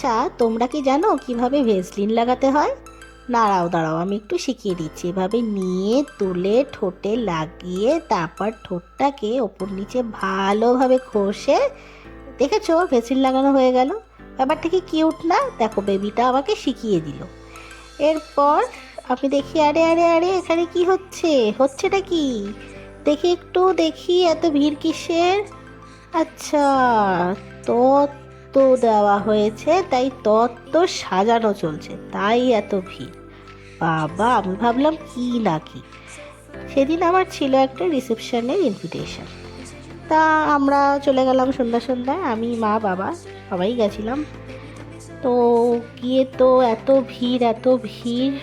আচ্ছা, তোমরা কি জানো কিভাবে ভেসলিন লাগাতে হয়? দাঁড়াও দাঁড়াও, আমি একটু শিখিয়ে দিচ্ছি। এভাবে নিয়ে তুলে ঠোঁটে লাগিয়ে তারপর ঠোঁটটাকে ওপর নিচে ভালোভাবে ঘষে, দেখেছো ভেসলিন লাগানো হয়ে গেল। ব্যাপারটা কি কিউট না? দেখো, বেবিটা আমাকে শিখিয়ে দিল। এরপর আমি দেখি, আরে আরে আরে, এখানে কি হচ্ছেটা কি দেখি, একটু দেখি, এত ভিড় কিসের? আচ্ছা, তত্ত্ব দেওয়া হয়েছে, তাই তত্ত্ব সাজানো চলছে, তাই এত ভিড়। বাবা, আমি ভাবলাম কি না কি। সেদিন আমার ছিল একটা রিসেপশনের ইনভিটেশন। তা আমরা চলে গেলাম সন্ধ্যা সন্ধ্যায়, আমি মা বাবা সবাই গেছিলাম। তো গিয়ে তো এত ভিড় এত ভিড়,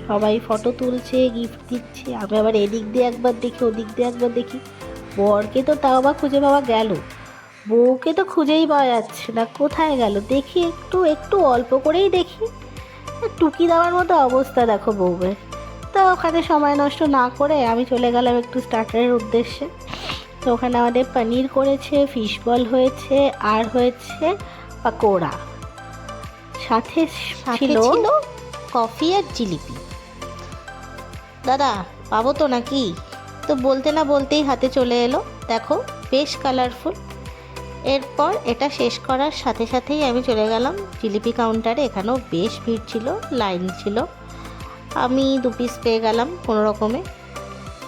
সবাই ফটো তুলছে, গিফট দিচ্ছে। আমি আবার এদিক দিয়ে একবার দেখি, ওদিক দিয়ে একবার দেখি। বরকে তো তাও বা খুঁজে পাওয়া গেল, বউকে তো খুঁজেই পাওয়া যাচ্ছে না, কোথায় গেল দেখি। একটু একটু অল্প করেই দেখি, টুকি দেওয়ার মতো অবস্থা দেখো বউয়ের। তো ওখানে সময় নষ্ট না করে আমি চলে গেলাম একটু স্টার্টারের উদ্দেশ্যে। তো ওখানে আমাদের পনির করেছে, ফিশ বল হয়েছে, আর হয়েছে পাকোড়া, সাথে ছিল কফি আর জিলিপি। দাদা, পাবো তো নাকি? তো বলতে না বলতেই হাতে চলে এলো, দেখো বেশ কালারফুল। এরপর এটা শেষ করার সাথে সাথেই আমি চলে গেলাম জিলিপি কাউন্টারে। এখানেও বেশ ভিড় ছিল, লাইন ছিল। আমি 2 পিস পেয়ে গেলাম কোনো রকমে।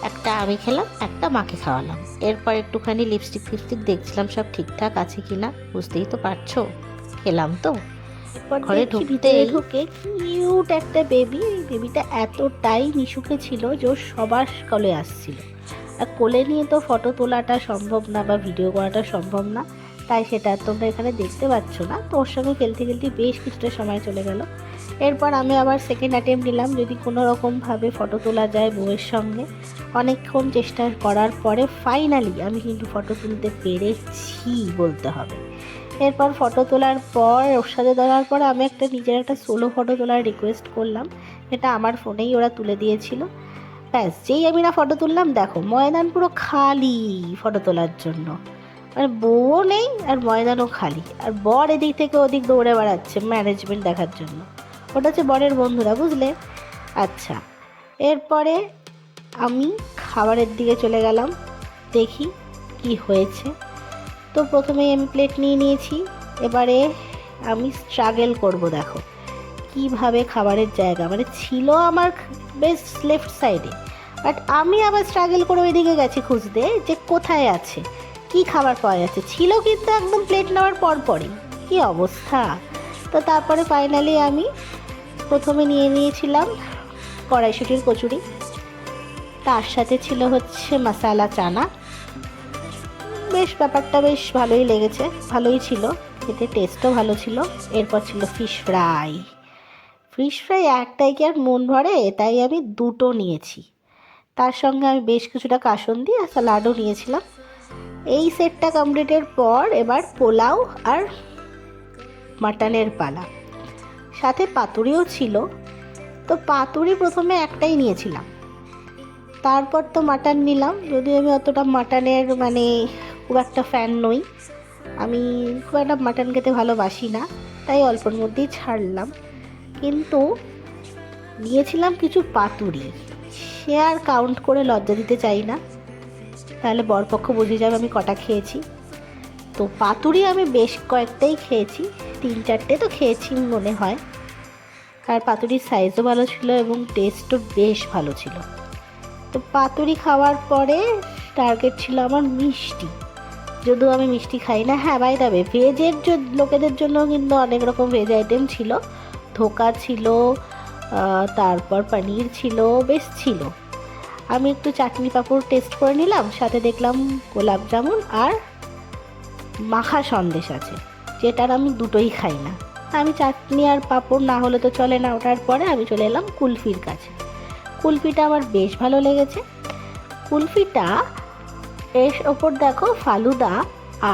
একটা আমি খেলাম, একটা মাকে খাওয়ালাম। এরপর একটুখানি লিপস্টিক ফিপস্টিক দেখছিলাম সব ঠিকঠাক আছে কিনা, বুঝতেই তো পারছো, খেলাম তো। ঘরে ঢুকে কিউট একটা বেবি। বেবিটা এতটাই মিশুকে ছিল যে ওর সবার কোলে আসছিল। আর কোলে নিয়ে তো ফটো তোলাটা সম্ভব না বা ভিডিও করাটা সম্ভব না, তাই সেটা তোমরা এখানে দেখতে পাচ্ছ না। তো ওর সঙ্গে খেলতে খেলতে বেশ কিছুটা সময় চলে গেল। এরপর আমি আবার সেকেন্ড অ্যাটেম্প নিলাম, যদি কোনো রকমভাবে ফটো তোলা যায় বউয়ের সঙ্গে। অনেকক্ষণ চেষ্টা করার পরে ফাইনালি আমি কিন্তু ফটো তুলতে পেরেছি বলতে হবে। এরপর ফটো তোলার পর ওর সাথে দেওয়ার পর আমি নিজের একটা সোলো ফটো তোলার রিকোয়েস্ট করলাম, এটা আমার ফোনেই ওরা তুলে দিয়েছিল। ব্যাস, যেই আমি না ফটো তুললাম, দেখো ময়দান পুরো খালি ফটো তোলার জন্য। মানে বউও নেই আর ময়দানও খালি, আর বর এদিক থেকে ওদিক দৌড়ে বেড়াচ্ছে ম্যানেজমেন্ট দেখার জন্য। ওটা হচ্ছে বরের বন্ধুরা, বুঝলে? আচ্ছা, এরপরে আমি খাবারের দিকে চলে গেলাম, দেখি কি হয়েছে। তো প্রথমেই আমি প্লেট নিয়ে নিয়েছি। এবারে আমি স্ট্রাগল করব, দেখো কিভাবে খাবারের জায়গা মানে ছিল আমার বেশ লেফট সাইডে, বাট আমি আবার স্ট্রাগল করে ওইদিকে গেছি খুঁজতে যে কোথায় আছে, কি খাবার পাওয়া যাচ্ছে। ছিল কিন্তু একদম প্লেট নেওয়ার পরপরই, কি অবস্থা। তো তারপরে ফাইনালি আমি প্রথমে নিয়ে নিয়েছিলাম কড়াইশুঁটির কচুরি, তার সাথে ছিল হচ্ছে মশালা চানা। বেশ ব্যাপারটা বেশ ভালোই লেগেছে, ভালোই ছিল খেতে, টেস্টও ভালো ছিল। এরপর ছিল ফিশ ফ্রাই। ফিশ ফ্রাই একটাই কি আর মন ভরে, তাই আমি 2টো নিয়েছি। তার সঙ্গে আমি বেশ কিছুটা কাসুন্দি আর স্যালাডও নিয়েছিলাম। এই সেটটা কমপ্লিটের পর এবার পোলাও আর মাটনের পালা, সাথে পাতুরিও ছিল। তো পাতুরি প্রথমে একটাই নিয়েছিলাম, তারপর তো মাটন নিলাম। যদিও আমি অতটা মাটনের মানে খুব একটা ফ্যান নই, আমি খুব একটা মাটন খেতে ভালোবাসি না, তাই অল্পর মধ্যেই ছাড়লাম। কিন্তু নিয়েছিলাম কিছু পাতুরি, সে আর কাউন্ট করে লজ্জা দিতে চাই না, তাহলে বরপক্ষ বুঝে যাবে আমি কটা খেয়েছি। তো পাতুরি আমি বেশ কয়েকটাই খেয়েছি, 3-4টে তো খেয়েছি মনে হয়। আর পাতুরির সাইজও ভালো ছিল এবং টেস্টও বেশ ভালো ছিল। তো পাতুরি খাওয়ার পরে টার্গেট ছিল আমার মিষ্টি, যদিও আমি মিষ্টি খাই না। হ্যাঁ, বাই দ্য ওয়ে, ভেজের লোকেদের জন্য কিন্তু অনেক রকম ভেজ আইটেম ছিল, ধোকা ছিল, তারপর পনির ছিল, বেশ ছিল। আমি একটু চাটনি পাঁপড় টেস্ট করে নিলাম, সাথে দেখলাম গোলাপ জামুন আর মাখা সন্দেশ আছে, যেটার আমি দুটোই খাই না। আমি চাটনি আর পাঁপড় না হলে তো চলে না। ওঠার পরে আমি চলে এলাম কুলফির কাছে। কুলফিটা আমার বেশ ভালো লেগেছে। কুলফিটা এর ওপর দেখো ফালুদা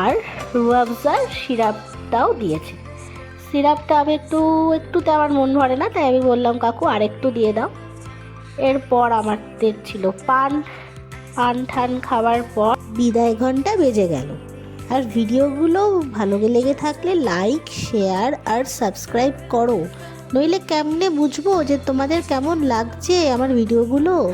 আর রুয়াবজার সিরাপটাও দিয়েছে। সিরাপটা আমি একটুতে আমার মন ভরে না, তাই আমি বললাম কাকু আর একটু দিয়ে দাও। এরপর আমাদের ছিল পান ঠান খাওয়ার পর বিদায় ঘন্টা বেজে গেল। আর ভিডিওগুলো ভালো লেগে থাকলে লাইক, শেয়ার আর সাবস্ক্রাইব করো, নইলে কেমনে বুঝবো যে তোমাদের কেমন লাগছে আমার ভিডিওগুলো।